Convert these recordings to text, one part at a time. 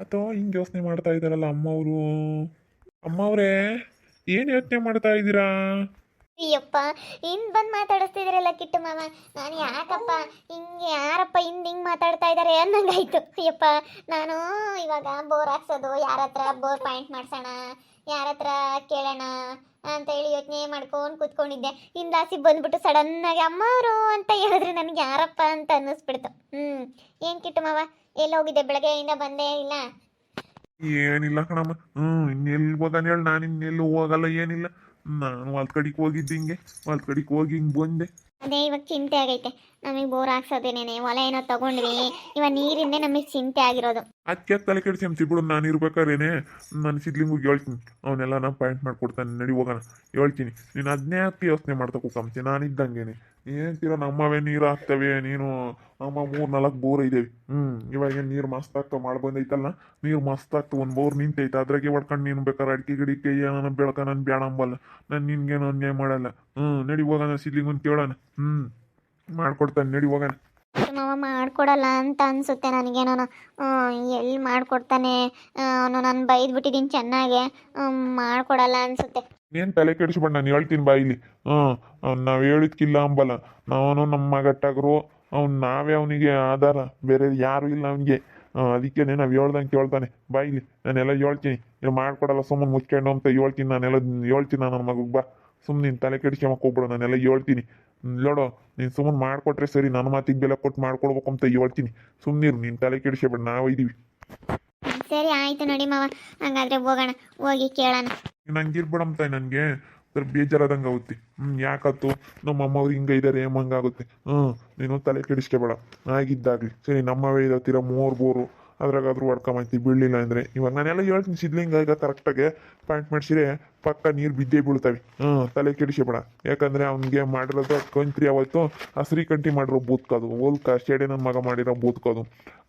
ಅಥವಾ ಹಿಂಗೆ ಯೋಚನೆ ಮಾಡ್ತಾ ಇದ್ದಾರಲ್ಲ ಅಮ್ಮವರು. ಅಮ್ಮವ್ರೇ, ಏನು ಯೋಚನೆ ಮಾಡ್ತಾ ಇದ್ದೀರಾ? ಅಯ್ಯಪ್ಪ, ಹಿಂದ್ ಬಂದು ಮಾತಾಡಿಸ್ತಿದ್ರಲ್ಲ ಕಿಟ್ಟು ಮಾವ. ನಾನು ಯಾಕಪ್ಪ ಹಿಂಗೆ, ಯಾರಪ್ಪ ಹಿಂಗೆ ಮಾತಾಡ್ತಾ ಇದ್ದಾರೆ ಅನ್ನಂಗಾಯ್ತು. ಅಯ್ಯಪ್ಪ, ನಾನು ಇವಾಗ ಬೋರ್ ಹಾಕ್ಸೋದು, ಯಾರ ಹತ್ರ ಬೋರ್ ಪಾಯಿಂಟ್ ಮಾಡ್ಸೋಣ, ಯಾರ ಹತ್ರ ಕೇಳೋಣ ಅಂತ ಹೇಳಿ ಯೋಚನೆ ಮಾಡ್ಕೊಂಡು ಕೂತ್ಕೊಂಡಿದ್ದೆ. ಹಿಂದಾಸಿ ಬಂದ್ಬಿಟ್ಟು ಸಡನ್ನಾಗಿ ಅಮ್ಮವರು ಅಂತ ಹೇಳಿದ್ರೆ ನನಗೆ ಯಾರಪ್ಪ ಅಂತ ಅನ್ನಿಸ್ಬಿಡ್ತು. ಏನು ಕಿಟ್ಟು ಮಾವ, ಎಲ್ಲಿ ಹೋಗಿದ್ದೆ? ಬೆಳಗ್ಗೆಯಿಂದ ಬಂದೇ ಇಲ್ಲ. ಏನಿಲ್ಲ ಕಣಮ್ಮ. ಇನ್ನೆಲ್ಲಿ ಹೋಗಾನ ಹೇಳಿ, ನಾನು ಇನ್ನೆಲ್ಲೂ ಹೋಗಲ್ಲ, ಏನಿಲ್ಲ. ನಾನು ಹೊಲ್ದ ಕಡೆಗೆ ಹೋಗಿದ್ದೆ, ಹಿಂಗೆ ಹೊಲ್ದ ಕಡೆಗೆ ಹೋಗಿ ಹಿಂಗೆ ಬಂದೆ. ಅದೇ ಇವಾಗ ಚಿಂತೆ ಆಗೈತೆ ನಮಗೆ. ಬೋರ್ ಹಾಕ್ಸೋದೇನೇನೆ, ಹೊಲ ಏನೋ ತಗೊಂಡ್ವಿ, ಇವಾಗ ನೀರಿಂದೇ ನಮಗೆ ಚಿಂತೆ ಆಗಿರೋದು. ಅದಕ್ಕೆ ತಲೆ ಕೆಡಿಸಿ ಬಿಡು. ನಾನು ಇರ್ಬೇಕಾರೇನೆ ನನ್ನ ಸಿದ್ಲಿಂಗಿಗೆ ಹೇಳ್ತೀನಿ, ಅವನ್ನೆಲ್ಲ ನಾನು ಪಾಯಿಂಟ್ ಮಾಡ್ಕೊಡ್ತಾನೆ, ನಡಿ ಹೋಗೋಣ ಹೇಳ್ತೀನಿ. ನೀನು ಅದನ್ನೇ ಯಾಕೆ ಯೋಚನೆ ಮಾಡ್ತಾ ಕೂಕಂತೀನಿ, ನಾನು ಇದ್ದಂಗೆನೆ ಏನಂತೀರ. ನಮ್ಮವೇ ನೀರು ಹಾಕ್ತವೆ, ನೀನು ನಮ್ಮ 3-4 ಬೋರ್ ಇದ್ದೇವೆ. ಇವಾಗ ನೀರು ಮಸ್ತ್ ಆಗ್ತಾವೆ, ಮಾಡಿ ಬಂದೈತಲ್ಲ, ನೀರು ಮಸ್ತ್ ಆಗ್ತವೆ. ಒಂದು ಬೋರ್ ನಿಂತೈತೆ, ಅದ್ರಾಗೆ ಹೊಡ್ಕೊಂಡು ನೀನು ಬೇಕಾದ್ರೆ ಅಡಿಕೆ ಗಿಡಿಕೆ ಏನೋ ಬೆಳ್ಕ, ನಾನು ಬೇಡ ಅಂಬಲ್ಲ, ನಾನು ನಿನ್ಗೇನು ಅನ್ಯಾಯ ಮಾಡಲ್ಲ. ನಡಿ ಹೋಗೋಣ, ಸಿದ್ಲಿಂಗನ್ ಕೇಳೋಣ. ಮಾಡ್ಕೊಡ್ತಾನೆ, ನಡಿ ಹೋಗೋಣ. ಮಾವ ಮಾಡ್ಕೊಡಲ್ಲ ಅಂತ ಅನ್ಸುತ್ತೆ ನನಗೇನೋ. ಎಲ್ಲಿ ಮಾಡ್ಕೊಡ್ತಾನೆ, ಅವನು ನಾನು ಬೈದ್ಬಿಟ್ಟಿದ್ದೀನಿ ಚೆನ್ನಾಗೆ. ಮಾಡ್ಕೊಡಲ್ಲ ಅನ್ಸುತ್ತೆ. ಏನು ತಲೆ ಕೆಡಿಸ್ಬೇಡ, ನಾನು ಹೇಳ್ತೀನಿ ಬಾಯಿಲಿ. ನಾವು ಹೇಳಿದ್ಕಿಲ್ಲ ಅಂಬಲ್ಲ. ನಾವು ನಮ್ಮ ಮಗಟ್ಟಾಗರು, ನಾವೇ ಅವನಿಗೆ ಆಧಾರ, ಬೇರೆ ಯಾರು ಇಲ್ಲ ಅವನಿಗೆ. ಅದಕ್ಕೇನೆ ನಾವು ಹೇಳ್ದಂಗೆ ಕೇಳ್ತಾನೆ. ಬಾಯಿಲಿ ನಾನೆಲ್ಲ ಹೇಳ್ತೀನಿ. ನೀವು ಮಾಡ್ಕೊಡಲ್ಲ ಸುಮ್ಮನೆ ಮುಚ್ಕೊಂಡು ಅಂತ ಹೇಳ್ತೀನಿ. ನಾನೆಲ್ಲ ಹೇಳ್ತೀನಿ ನನ್ನ ಮಗಗೆ. ಬಾ ಸುಮ್ಮನೆ ನೀನು ತಲೆ ಕೆಡಿಸ್ಕೊಂಬಕ್ಕೆ ಹೋಗ್ಬಿಡು, ನಾನೆಲ್ಲ ಹೇಳ್ತೀನಿ. ನೋಡೋ, ನೀನು ಸುಮ್ಮನೆ ಮಾಡಿಕೊಟ್ರೆ ಸರಿ, ನನ್ನ ಮಾತಿಗೆ ಬೆಲೆ ಕೊಟ್ಟು ಮಾಡ್ಕೊಡ್ಬೇಕು ಅಂತ ಹೇಳ್ತೀನಿ. ಸುಮ್ಮನಿರು, ನೀನು ತಲೆ ಕೆಡಿಸ್ಬೇಡ, ನಾವು ಇದ್ದೀವಿ. ಸರಿ ಆಯ್ತು ನಡಿ ಮಾವ, ಹಂಗಾದ್ರೆ ಹೋಗೋಣ, ಹೋಗಿ ಕೇಳೋಣ. ನಂಗಿರ್ಬಿಡಂತ ನನಗೆ ಸ್ವಲ್ಪ ಬೇಜಾರಾದಂಗೆ ಆಗುತ್ತೆ. ಯಾಕತ್ತು ನಮ್ಮ ಅಮ್ಮವ್ರು ಹಿಂಗೆ ಇದ್ದಾರೆ ಹೆಂಗಾಗುತ್ತೆ. ನೀನು ತಲೆ ಕೆಡಿಸ್ಕೋಬೇಡ, ಆಗಿದ್ದಾಗಲಿ ಸರಿ. ನಮ್ಮವೇ ಇರತ್ತೀರ 3 ಬೋರು, ಅದ್ರಾಗಾದ್ರೂ ಹೊಡ್ಕೊಂಬೈತಿ ಬೀಳಲಿಲ್ಲ ಅಂದರೆ. ಇವಾಗ ನಾನೆಲ್ಲ ಹೇಳ್ತೀನಿ ಸಿದ್ಲಿಂಗ, ಈಗ ಕರೆಕ್ಟಾಗಿ ಪಾಯಿಂಟ್ ಮಾಡಿಸಿದ್ರೆ ಪಕ್ಕ ನೀರು ಬಿದ್ದೇ ಬೀಳ್ತವೆ. ತಲೆ ಕೆಡಿಸ್ಕೋಬೇಡ. ಯಾಕಂದರೆ ಅವ್ನಿಗೆ ಮಾಡಿರೋದು ಕಂತ್ರಿ ಅವತ್ತು ಹಸ್ರಿ ಕಂಟಿ ಮಾಡಿರೋ ಬೂತ್ಕೋದು, ಓಲ್ಕ ಶೇಡೆ ನನ್ನ ಮಗ ಮಾಡಿರೋ ಬೂತ್ಕೋದು.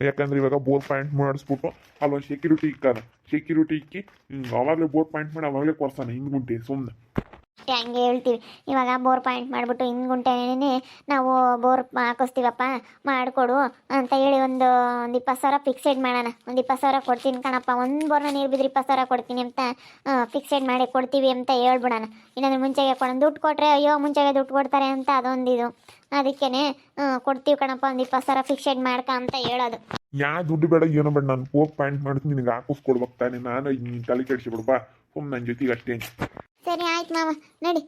ಯಾಕಂದ್ರೆ ಇವಾಗ ಬೋರ್ ಪಾಯಿಂಟ್ ಮಾಡಿಸ್ಬಿಟ್ಟು ಅಲ್ಲೊಂದು ಸೆಕ್ಯೂರಿಟಿ ಇಕ್ಕಿ ಅವಾಗಲೇ ಬೋರ್ ಪಾಯಿಂಟ್ ಮಾಡಿ ಅವಾಗಲೇ ಕೊಡ್ತಾನೆ ಹಿಂದ್ಗುಂಟೆ ಸುಮ್ಮನೆ. ಹಂಗೆ ಹೇಳ್ತೀವಿ. ಇವಾಗ ಬೋರ್ ಪಾಯಿಂಟ್ ಮಾಡಿಬಿಟ್ಟು ಹಿಂದ್ಗುಂಟೆನೇ ನಾವು ಬೋರ್ ಹಾಕಿಸ್ತೀವಪ್ಪ, ಮಾಡಿಕೊಡು ಅಂತ ಹೇಳಿ ಒಂದು 20,000 ಫಿಕ್ಸೆಡ್ ಮಾಡೋಣ. ಒಂದು 20,000 ಕೊಡ್ತೀನಿ ಕಣಪ್ಪ, ಒಂದು ಬೋರ್ನ ನೀರು ಬಿದ್ದರೆ 20,000 ಕೊಡ್ತೀನಿ ಅಂತ ಫಿಕ್ಸೆಡ್ ಮಾಡಿ ಕೊಡ್ತೀವಿ ಅಂತ ಹೇಳ್ಬಿಡೋಣ. ಇಲ್ಲಾಂದ್ರೆ ಮುಂಚೆಗೆ ದುಡ್ಡು ಕೊಟ್ಟರೆ ಅಯ್ಯೋ ಮುಂಚೆಗೆ ದುಡ್ಡು ಕೊಡ್ತಾರೆ ಅಂತ ಅದೊಂದಿದು. ಅದಕ್ಕೇ ಕೊಡ್ತೀವಿ ಕಣಪ್ಪ, ಒಂದು 20,000 ಫಿಕ್ಸೆಡ್ ಮಾಡ್ಕ ಅಂತ ಹೇಳೋದು. ಯಾ ದುಡ್ಡು ಬೇಡ ಏನೋ ಬೇಡ, ನಾನು ಬೋರ್ ಪಾಯಿಂಟ್ ಮಾಡ್ತೀನಿ, ನಿನಗೆ ಹಾಕಿಸ್ಕೊಡ್ಬೇಕು ತಾನೆ. ನಾನು ತಲೆ ಕೆಡಿಸ್ಬಿಡು, ಬಾ ಸುಮ್ಮನೆ ನನ್ನ ಜೊತೆಗೆ ಅಷ್ಟೇ. ಸರಿ ಆಯ್ತು ಮಾವ, ನಡಿ.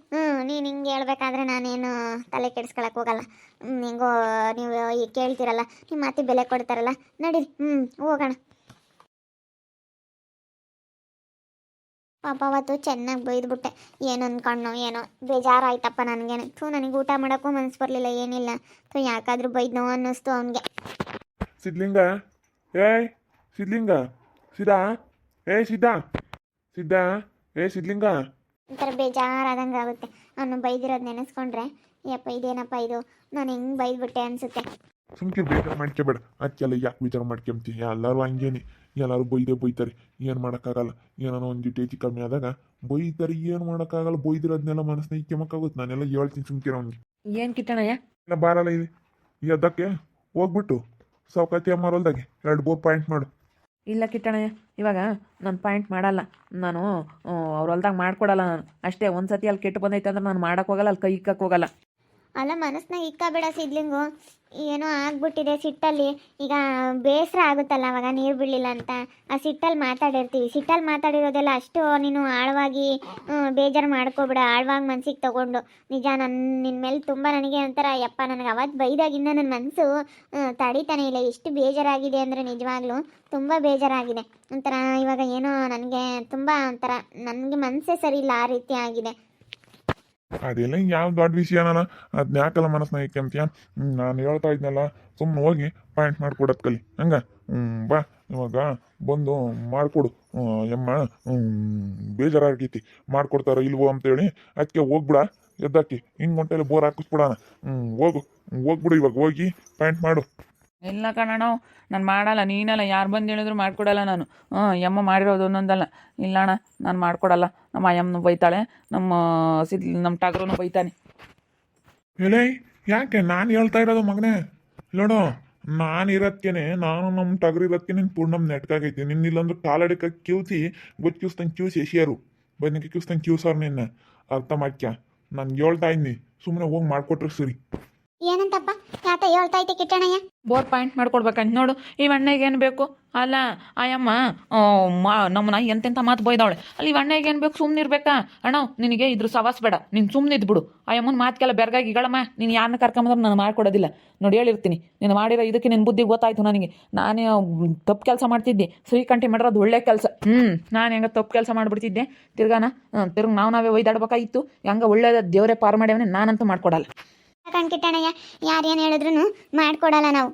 ನೀನು ಹಿಂಗೆ ಹೇಳ್ಬೇಕಾದ್ರೆ ನಾನೇನು ತಲೆ ಕೆಡಿಸ್ಕೊಳಕ್ಕೆ ಹೋಗಲ್ಲ. ಹೆಂಗೋ ನೀವು ಈಗ ಕೇಳ್ತೀರಲ್ಲ, ನಿಮ್ಮ ಮಾತಿ ಬೆಲೆ ಕೊಡ್ತಾರಲ್ಲ, ನಡೀರಿ ಹೋಗೋಣ. ಪಾಪ ಅವತ್ತು ಚೆನ್ನಾಗಿ ಬೈದ್ಬಿಟ್ಟೆ. ಏನು ಅಂದ್ಕೊಂಡು ಏನೋ ಬೇಜಾರಾಯ್ತಪ್ಪ ನನಗೇನೆ. ನನಗೆ ಊಟ ಮಾಡೋಕ್ಕೂ ಮನಸ್ಸು ಬರಲಿಲ್ಲ, ಏನಿಲ್ಲ. ಯಾಕಾದರೂ ಬೈದ್ನೋ ಅನ್ನಿಸ್ತು ಅವನಿಗೆ. ಸಿದ್ಲಿಂಗ, ಏಯ್ ಸಿದ್ಲಿಂಗ, ಸಿದ್ಧಾ, ಸಿದ್ಧಾ, ಸಿದ್ಧಾ, ಸಿದ್ಲಿಂಗ. ಒಂಥರ ಬೇಜಾರಾದಂಗೆ ಆಗುತ್ತೆ ಅವನು ಬೈದಿರೋದು ನೆನೆಸ್ಕೊಂಡ್ರೆ. ಯಪ್ಪ ಇದೇನಪ್ಪ ಇದು, ನಾನು ಹೆಂಗೆ ಬೈದ್ಬಿಟ್ಟೆ ಅನಿಸುತ್ತೆ. ಸುಮ್ಕೆ ಬೇಜಾರು ಮಾಡ್ಕೋಬೇಡ. ಅದಕ್ಕೆಲ್ಲ ಯಾಕೆ ಬೇಜಾರು ಮಾಡ್ಕೊಂತೀವಿ? ಎಲ್ಲರೂ ಹಂಗೇನೆ, ಎಲ್ಲರೂ ಬೈತಾರೆ. ಏನು ಮಾಡೋಕ್ಕಾಗಲ್ಲ. ಏನೋ ಒಂದು ಹೆಚ್ಚು ಕಮ್ಮಿ ಆದಾಗ ಬೈತಾರೆ, ಏನು ಮಾಡೋಕ್ಕಾಗಲ್ಲ. ಬೈದಿರೋದನ್ನೆಲ್ಲ ಮನಸ್ಸನ್ನ ಇಕ್ಕೆಮಕ್ಕಾಗುತ್ತೆ. ನಾನೆಲ್ಲ ಹೇಳ್ತೀನಿ ಸುಮ್ಕಿರ ಅವ್ನಿಗೆ. ಏನು ಕಿಟ್ಟಣಯ್ಯ? ಇಲ್ಲ ಬಾರಲ್ಲ ಇದೆ ಈ ಅದಕ್ಕೆ ಹೋಗ್ಬಿಟ್ಟು ಸೌಕತಿ ಅಮ್ಮರಲ್ದಾಗೆ 2 ಬೋರ್ ಪಾಯಿಂಟ್ ಮಾಡು. ಇಲ್ಲ ಕಿಟ್ಟಣಯ್ಯ, ಇವಾಗ ನಾನು ಪಾಯಿಂಟ್ ಮಾಡಲ್ಲ. ನಾನು ಅವ್ರ ಹೊಲ್ದಾಗ ಮಾಡ್ಕೊಡಲ್ಲ. ನಾನು ಅಷ್ಟೇ. ಒಂದು ಸತಿ ಅಲ್ಲಿ ಕೆಟ್ಟು ಬಂದೈತೆ ಅಂದ್ರೆ ನಾನು ಮಾಡೋಕೆ ಹೋಗಲ್ಲ, ಅಲ್ಲಿ ಕೈ ಇಕ್ಕಕ್ಕೆ ಹೋಗಲ್ಲ. ಅಲ್ಲ ಮನಸ್ನಾಗ ಇಕ್ಕಬೇಡ ಸಿದ್ಲಿಂಗು. ಏನೋ ಆಗ್ಬಿಟ್ಟಿದೆ ಸಿಟ್ಟಲ್ಲಿ. ಈಗ ಬೇಸರ ಆಗುತ್ತಲ್ಲ ಅವಾಗ ನೀರು ಬೀಳಲಿಲ್ಲ ಅಂತ. ಆ ಸಿಟ್ಟಲ್ಲಿ ಮಾತಾಡಿರ್ತೀವಿ. ಸಿಟ್ಟಲ್ಲಿ ಮಾತಾಡಿರೋದೆಲ್ಲ ಅಷ್ಟು ನೀನು ಆಳವಾಗಿ ಬೇಜಾರು ಮಾಡ್ಕೋಬೇಡ. ಆಳವಾಗಿ ಮನ್ಸಿಗೆ ತಗೊಂಡು. ನಿಜ ನಿನ್ನ ಮೇಲೆ ತುಂಬ ನನಗೆ ಒಂಥರ ಯಪ್ಪ, ನನಗೆ ಅವತ್ತು ಬೈದಾಗಿಂದ ನನ್ನ ಮನಸ್ಸು ತಡಿತಾನೆ ಇಲ್ಲ. ಎಷ್ಟು ಬೇಜಾರಾಗಿದೆ ಅಂದರೆ ನಿಜವಾಗ್ಲೂ ತುಂಬ ಬೇಜಾರಾಗಿದೆ. ಒಂಥರ ಇವಾಗ ಏನೋ ನನಗೆ ತುಂಬ ಒಂಥರ ನನಗೆ ಮನಸ್ಸೇ ಸರಿ ಇಲ್ಲ, ಆ ರೀತಿ ಆಗಿದೆ. ಅದೆಲ್ಲ ಯಾವ ದೊಡ್ಡ ವಿಷಯನ, ಅದನ್ನ ಯಾಕಲ್ಲ ಮನಸ್ಸನ್ನ ಇಕ್ಕೆಂತೀಯ? ನಾನು ಹೇಳ್ತಾ ಇದ್ನಲ್ಲ, ಸುಮ್ಮನೆ ಹೋಗಿ ಪಾಯಿಂಟ್ ಮಾಡ್ಕೊಡೋದು ಕಲಿ. ಹಂಗ ಬಾ ಇವಾಗ ಬಂದು ಮಾಡಿಕೊಡು. ಎಮ್ಮ ಬೇಜಾರಾಗೈತಿ, ಮಾಡ್ಕೊಡ್ತಾರ ಇಲ್ವೋ ಅಂತೇಳಿ ಅದಕ್ಕೆ ಹೋಗ್ಬಿಡ. ಎದ್ದಾಕಿ ಹಿಂಗೆ ಹೊಂಟೆಲ್ಲ ಬೋರ್ ಹಾಕಿಸ್ಬಿಡೋಣ. ಹೋಗ್ಬಿಡು ಇವಾಗ, ಹೋಗಿ ಪಾಯಿಂಟ್ ಮಾಡು. ಇಲ್ಲ ಕಣಣ್ಣ, ನಾನು ಮಾಡಲ್ಲ. ನೀನಲ್ಲ, ಯಾರು ಬಂದು ಹೇಳಿದ್ರು ಮಾಡ್ಕೊಡಲ್ಲ ನಾನು. ಯಮ್ಮ ಮಾಡಿರೋದು ಒಂದೊಂದಲ್ಲ. ಇಲ್ಲ ಅಣ್ಣ, ನಾನು ಮಾಡ್ಕೊಡಲ್ಲ. ನಮ್ಮ ಅಯ್ಯಮ್ಮನು ಬೈತಾಳೆ, ನಮ್ಮ ಟಗರೂ ಬೈತಾನೆ. ಎಲೇ ಯಾಕೆ ನಾನು ಹೇಳ್ತಾ ಇರೋದು ಮಗನೇ? ನೋಡು, ನಾನು ಇರೋದ್ಕೇನೆ ನಾನು ನಮ್ಮ ಟಗರು ಇರೋದಕ್ಕೆ ನಿನ್ನ ಪೂರ್ಣಮ್ ನೆಟ್ಕಾಗೈತಿ ನಿನ್ನ ಇಲ್ಲಂದ್ರೆ ಕಾಲಡಿಕ ಕ್ಯೂಸಿ ಗೊತ್ತಿಸ್ತಂಗೆ ಕ್ಯೂಸಿ ಎಸಿಯರು ಬನ್ನಿಗೆ ಕ್ಯೂಸ್ತಂಗೆ ಕ್ಯೂಸರ್ ನಿನ್ನ ಅರ್ಥ ಮಾಡ್ಕ್ಯ ನಾನು ಹೇಳ್ತಾ ಇದ್ದೀನಿ ಸುಮ್ಮನೆ ಹೋಗಿ ಮಾಡಿಕೊಟ್ರೆ ಸರಿ. ಏನಂತಪ್ಪ ಯಾತ ಹೇಳ್ತಾ ಐತೆ ಕಿಟ್ಟಣಯ್ಯ? ಬೋರ್ ಪಾಯಿಂಟ್ ಮಾಡ್ಕೊಡ್ಬೇಕಂತ ನೋಡು ಈ ಅಣ್ಣಗೆ ಏನು ಬೇಕು ಅಲ್ಲ ಆಯಮ್ಮ ನಮ್ಮನ್ನ ಎಂತೆಂಥ ಮಾತು ಬೈದವಳೆ ಅಲ್ಲಿ ಈ ಅಣ್ಣಗೆ ಏನು ಬೇಕು ಸುಮ್ಮನೆ ಇರ್ಬೇಕಾ ಅಣ್ಣ ನಿನಗೆ ಇದ್ರ ಸವಾಸ ಬೇಡ ನೀನು ಸುಮ್ಮನೆ ಇದ್ಬಿಡು ಆಯಮ್ಮನ ಮಾತುಕೆಲ್ಲ ಬೆರಗಾಗಿ ಇಗಳಮ್ಮ ನೀನು ಯಾರನ್ನ ಕರ್ಕೊಂಬಂದ್ರೆ ನಾನು ಮಾಡ್ಕೊಡೋದಿಲ್ಲ ನೋಡಿ ಹೇಳಿರ್ತೀನಿ ನೀನು ಮಾಡಿರೋ ಇದಕ್ಕೆ ನಿನ್ನ ಬುದ್ಧಿ ಗೊತ್ತಾಯ್ತು ನನಗೆ ನಾನೇ ತಪ್ಪು ಕೆಲಸ ಮಾಡ್ತಿದ್ದೆ ಶ್ರೀಕಂಠಿ ಮಾಡಿರೋದು ಒಳ್ಳೆ ಕೆಲಸ ನಾನು ಹೆಂಗೆ ತಪ್ಪು ಕೆಲಸ ಮಾಡಿಬಿಡ್ತಿದ್ದೆ ತಿರ್ಗಾನ ನಾವೇ ಒಯ್ದಾಡ್ಬೇಕಾಗಿತ್ತು ಹೆಂಗೆ ಒಳ್ಳೆಯ ದೇವರೇ ಪಾರು ಮಾಡ್ಯವನೇ ನಾನಂತೂ ಮಾಡ್ಕೊಡಲ್ಲ. ಕಿಟ್ಟಣಯ್ಯ ಯಾರೇನು ಹೇಳಿದ್ರು ಮಾಡ್ಕೊಡಲ್ಲ ನಾವು.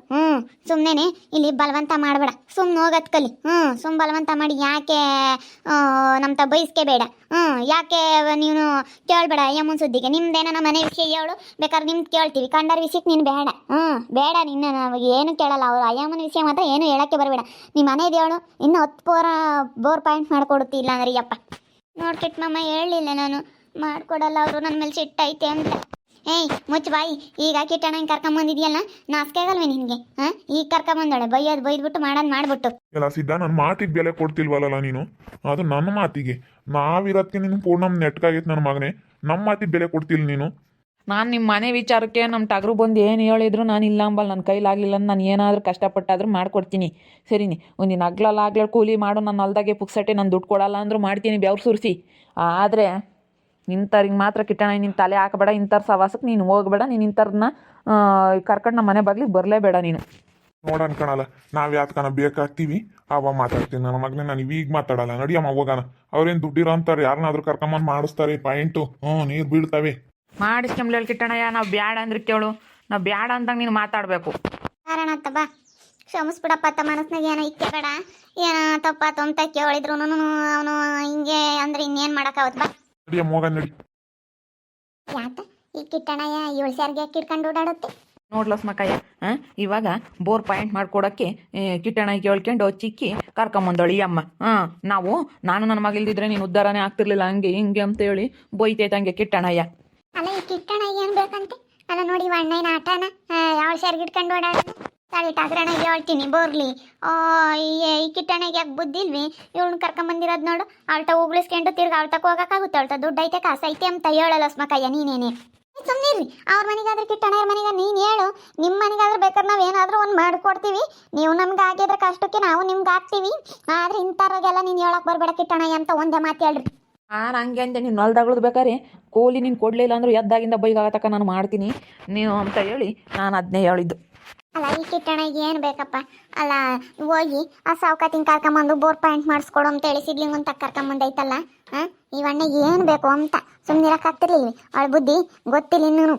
ಸುಮ್ಮನೆ ಇಲ್ಲಿ ಬಲವಂತ ಮಾಡಬೇಡ, ಸುಮ್ಮನೆ ಹೋಗೋದ್ ಕಲಿ. ಸುಮ್ಮ ಬಲವಂತ ಮಾಡಿ ಯಾಕೆ ನಮ್ಮ ಬಯಸ್ಕೆ ಬೇಡ. ಯಾಕೆ ನೀನು ಕೇಳಬೇಡ ಯಮ್ಮನ ಸುದ್ದಿಗೆ. ನಿಮ್ದೇನ ನಮ್ಮ ಮನೆ ವಿಷಯ ಹೇಳು, ಬೇಕಾದ್ರೆ ನಿಮ್ದು ಕೇಳ್ತೀವಿ. ಕಂಡರ ವಿಷಯಕ್ಕೆ ನೀನು ಬೇಡ. ಬೇಡ ನಿನ್ನ ನಾವು ಏನು ಕೇಳಲ್ಲ. ಅವರು ಅಯ್ಯಮ್ಮನ ವಿಷಯ ಮಾತ್ರ ಏನು ಹೇಳಕ್ಕೆ ಬರಬೇಡ. ನಿಮ್ಮ ಮನೇದು ಹೇಳು, ಇನ್ನು 10 ಬೋರ್ ಪಾಯಿಂಟ್ ಮಾಡಿಕೊಡುತ್ತಿಲ್ಲ ಅಂದ್ರೆ ಯಪ್ಪ ನೋಡ್ಕಿಟ್ಮಮ್ಮ ಹೇಳಲಿಲ್ಲ ನಾನು ಮಾಡ್ಕೊಡಲ್ಲ ಅವರು ನನ್ನ ಮೇಲೆ ಸಿಟ್ಟೈತೆ ಅಂತ. ಏಯ್ ಮುಚ್ಚ ಬಾಯಿ. ಈಗ ಕಿಟ್ಟಣ್ಣ ಕರ್ಕೊಂಬಂದಿದ್ಯಲ್ಲ ನಾಸ್ಕಾಗಲ್ವೇ ನಿನಗೆ? ಈಗ ಕರ್ಕೊಂಬಂದೋಳೆ ಬೈದ್ಬಿಟ್ಟು ಮಾಡೋದು ಮಾಡ್ಬಿಟ್ಟು ಎಲ್ಲ ಸಿದ್ಧ ನನ್ನ ಮಾತಿಗೆ ಬೆಲೆ ಕೊಡ್ತಿಲ್ವಲ್ಲ ನೀನು. ಅದು ನನ್ನ ಮಾತಿಗೆ ನಾವಿರೋದಕ್ಕೆ ನೀನು ಪೂರ್ಣಮ್ ನೆಟ್ಕಾಗೈತೆ ನನ್ನ ಮಗನೇ. ನಮ್ಮ ಮಾತಿಗೆ ಬೆಲೆ ಕೊಡ್ತಿಲ್ಲ ನೀನು. ನಾನು ನಿಮ್ಮ ಮನೆ ವಿಚಾರಕ್ಕೆ ನಮ್ಮ ಟಗರು ಬಂದು ಏನು ಹೇಳಿದ್ರು ನಾನು ಇಲ್ಲ ಅಂಬಲ್ಲ. ನನ್ನ ಕೈಲಾಗಲಿಲ್ಲ ನಾನು ಏನಾದರೂ ಕಷ್ಟಪಟ್ಟಾದರೂ ಮಾಡ್ಕೊಡ್ತೀನಿ ಸರಿನಿ. ಒಂದಿನ ಆಗ್ಲಲ್ಲ ಕೂಲಿ ಮಾಡು ನನ್ನ ಹೊಲ್ದಾಗೆ ಪುಕ್ಸಟ್ಟೆ ನಾನು ದುಡ್ಡು ಕೊಡಲ್ಲ ಅಂದರೂ ಮಾಡ್ತೀನಿ ಬೆವ್ರು ಸುರಿಸಿ. ಆದರೆ ಇಂಥವ್ರಿಗೆ ಮಾತ್ರ ಕಿಟ್ಟಣ ನಿನ್ನ ತಲೆ ಹಾಕಬೇಡ. ಇಂಥವ್ರ ಸವಾಸಕ್ಕೆ ನೀನು ಹೋಗಬೇಡ. ನೀನು ಇಂಥವ್ರನ್ನ ಕರ್ಕೊಂಡು ನಮ್ಮ ಮನೆ ಬಾಗ್ಲಿಗೆ ಬರಲೇಬೇಡ ನೀನು. ನೋಡ ಅನ್ಕೊಳಲ್ಲ ನಾವು ಯಾತ್ಕನ ಬೇಕಾಗ್ತೀವಿ ಅವ ಮಾತಾಡ್ತೀನಿ ನನ್ನ ಮಗನೇ. ನಾನು ಈಗ ಮಾತಾಡಲ್ಲ ನಡಿಯಮ್ಮ ಹೋಗೋಣ. ಅವ್ರೇನು ದುಡ್ಡಿರೋ ಅಂತಾರೆ ಯಾರನ್ನಾದ್ರೂ ಕರ್ಕೊಂಬಂದು ಮಾಡಿಸ್ತಾರೆ ಪಾಯಿಂಟು. ನೀರು ಬೀಳ್ತವೆ ಮಾಡಿಸ್ಕೊಂಬ್ಲೇಳಿ ಕಿಟ್ಟಣಯ್ಯ. ನಾವು ಬ್ಯಾಡ ಅಂದ್ರೆ ಕೇಳು, ನಾವು ಬ್ಯಾಡ ಅಂದಾಗ ನೀನು ಮಾತಾಡಬೇಕು. ಕಾರಣ ಬಾ ಕ್ಷಮಿಸ್ಬಿಡಪ್ಪ. ಮನಸ್ನಾಗ ಏನೋ ಇಕ್ಕೆ ಬೇಡ. ಏನೋ ತಪ್ಪಾತು ಅಂತ ಕೇಳಿದ್ರು ಅವನು ಹಿಂಗೆ ಅಂದ್ರೆ ಇನ್ನೇನು ಮಾಡೋಕ್ಕಾವತ್ತು ಬಾ. ನಡಿಯಮ್ಮ ಹೋಗೋಣ ನಡಿ. ಯಾತ ಈ ಕಿಟ್ಟಣಯ್ಯ 7 ಸಾರಿಗೆ ಕಿಡ್ಕೊಂಡು ಓಡಾಡುತ್ತೆ ನೋಡ್ಲಸ್ ಮಕ್ಕಯ್ಯ. ಇವಾಗ ಬೋರ್ ಪಾಯಿಂಟ್ ಮಾಡ್ಕೊಡೋಕ್ಕೆ ಕಿಟ್ಟಣ ಕೇಳ್ಕೊಂಡು ಚಿಕ್ಕಿ ಕರ್ಕೊಂಬಂದೋಳಿ ಅಮ್ಮ. ನಾನು ನನ್ನ ಮಗಿಲ್ದಿದ್ರೆ ನೀನು ಉದ್ಧಾರನೇ ಆಗ್ತಿರ್ಲಿಲ್ಲ ಹಂಗೆ ಹಿಂಗೆ ಅಂತ ಹೇಳಿ ಬೈತೈತೆ ಹಂಗೆ ಕಿಟ್ಟಣಯ್ಯ. ಅಲ್ಲ ಈ ಕಿಟ್ಟಣಯ್ಯ ಏನು ಬೇಕಂತೆ? ಅಲ್ಲ ನೋಡಿ ಅಣ್ಣನ ಆಟನ 7 ಸಾರಿಗೆ ಇಟ್ಕೊಂಡು ಓಡಾಡೋದು. ಸರಿ ಟಾಗ್ರಣ ಹೇಳ್ತೀನಿ ಬೋರ್ಲಿ. ಈ ಕಿಟ್ಟಣಗೆ ಯಾಕೆ ಬುದ್ಧಿ ಇಲ್ವಿ? ಇವಳನ್ನ ಕರ್ಕೊಂಬಂದಿರೋದು ನೋಡು. ಅಳ್ತ ಉಗುಳಿಸ್ಕೊಂಡು ತಿರ್ಗಿ ಅಳ್ತಕ್ಕೆ ಹೋಗೋಕ್ಕಾಗುತ್ತೆ? ಅಳ್ತ ದುಡ್ಡು ಐತೆ ಕಾಸು ಐತೆ ಅಂತ ಹೇಳಲ್ಲ ಸ್ಮಕಯ್ಯ ನೀನೇನೆ. ಸುಮ್ಮನೆ ಇರ್ರಿ. ಅವ್ರ ಮನೆಗಾದ್ರೆ ಕಿಟ್ಟಣಯ್ಯ ಮನೆಗೆ ನೀನು ಹೇಳು. ನಿಮ್ಮ ಮನೆಗಾದ್ರೆ ಬೇಕಾದ್ರೆ ನಾವು ಏನಾದರೂ ಒಂದು ಮಾಡಿಕೊಡ್ತೀವಿ. ನೀವು ನಮ್ಗೆ ಆಗಿದ್ರೆ ಕಷ್ಟಕ್ಕೆ ನಾವು ನಿಮ್ಗೆ ಹಾಕ್ತೀವಿ. ಆದರೆ ಇಂಥವ್ರಿಗೆಲ್ಲ ನೀನು ಹೇಳಕ್ಕೆ ಬರಬೇಡ ಕಿಟ್ಟಣಯ್ಯ ಅಂತ ಒಂದೇ ಮಾತು ಹೇಳ್ರಿ. ನಾನು ಹಂಗೆ ಅಂದೆ ನೀನು ಹೊಲ್ದಾಗ್ಳದು ಬೇಕಾರೆ ಕೂಲಿ ನೀನು ಕೊಡಲಿಲ್ಲ ಅಂದರೂ ಎದ್ದಾಗಿಂದ ಬೈಗಾಗತಕ್ಕ ನಾನು ಮಾಡ್ತೀನಿ ನೀವು ಅಂತ ಹೇಳಿ ನಾನು ಅದನ್ನೇ ಹೇಳಿದ್ದು. ಅಲ್ಲ ಈ ಕಿಟ್ಟಣಗೆ ಏನು ಬೇಕಪ್ಪ? ಅಲ್ಲ ಹೋಗಿ ಆ ಸಾವ್ಕಾತಿನ ಕರ್ಕೊಂಬಂದು ಬೋರ್ ಪಾಯಿಂಟ್ ಮಾಡಿಸ್ಕೊಡು ಅಂತ ಹೇಳಿ ಸಿಡ್ಲಿಂಗ್ ಅಂತ ಕರ್ಕೊಂಬಂದೈತಲ್ಲ. ಈ ಅಣ್ಣಗೆ ಏನು ಬೇಕು ಅಂತ ಸುಮ್ಮನಿರಕ್ಕಾಗ್ತಿರ್ಲಿಲ್ವಿ. ಅವಳ ಬುದ್ಧಿ ಗೊತ್ತಿಲ್ಲ ಇನ್ನೂ.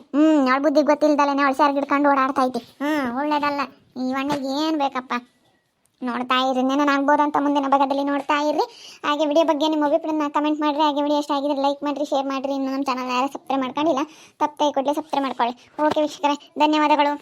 ಅವಳ ಬುದ್ಧಿ ಗೊತ್ತಿಲ್ದಲ್ಲೇ ಅವಳು ಸಾರಿಗೆ ಹಿಡ್ಕೊಂಡು ಓಡಾಡ್ತಾ ಐತಿ. ಒಳ್ಳೇದಲ್ಲ. ಈ ಅಣ್ಣಗೆ ಏನು ಬೇಕಪ್ಪ? ನೋಡ್ತಾ ಇರ್ರಿ. ನೆನನಾಗ್ಬೋದು ಅಂತ ಮುಂದಿನ ಭಾಗದಲ್ಲಿ ನೋಡ್ತಾ ಇರ್ರಿ. ಹಾಗೆ ವಿಡಿಯೋ ಬಗ್ಗೆ ನಿಮ್ಮ ಅಭಿಪ್ರಾಯನ ಕಮೆಂಟ್ ಮಾಡಿರಿ. ಹಾಗೆ ವಿಡಿಯೋ ಇಷ್ಟ ಆಗಿದ್ರೆ ಲೈಕ್ ಮಾಡಿರಿ, ಶೇರ್ ಮಾಡಿರಿ. ಇನ್ನು ನಮ್ಮ ಚಾನಲ್ ಯಾರು ಸಬ್ಸ್ಕ್ರೈಬ್ ಮಾಡ್ಕೊಂಡಿಲ್ಲ ತಪ್ಪೇ ಕೊಡಲಿ ಸಬ್ಸ್ಕ್ರೈಬ್ ಮಾಡ್ಕೊಳ್ಳಿ. ಓಕೆ ವೀಕ್ಷಕರೇ, ಧನ್ಯವಾದಗಳು.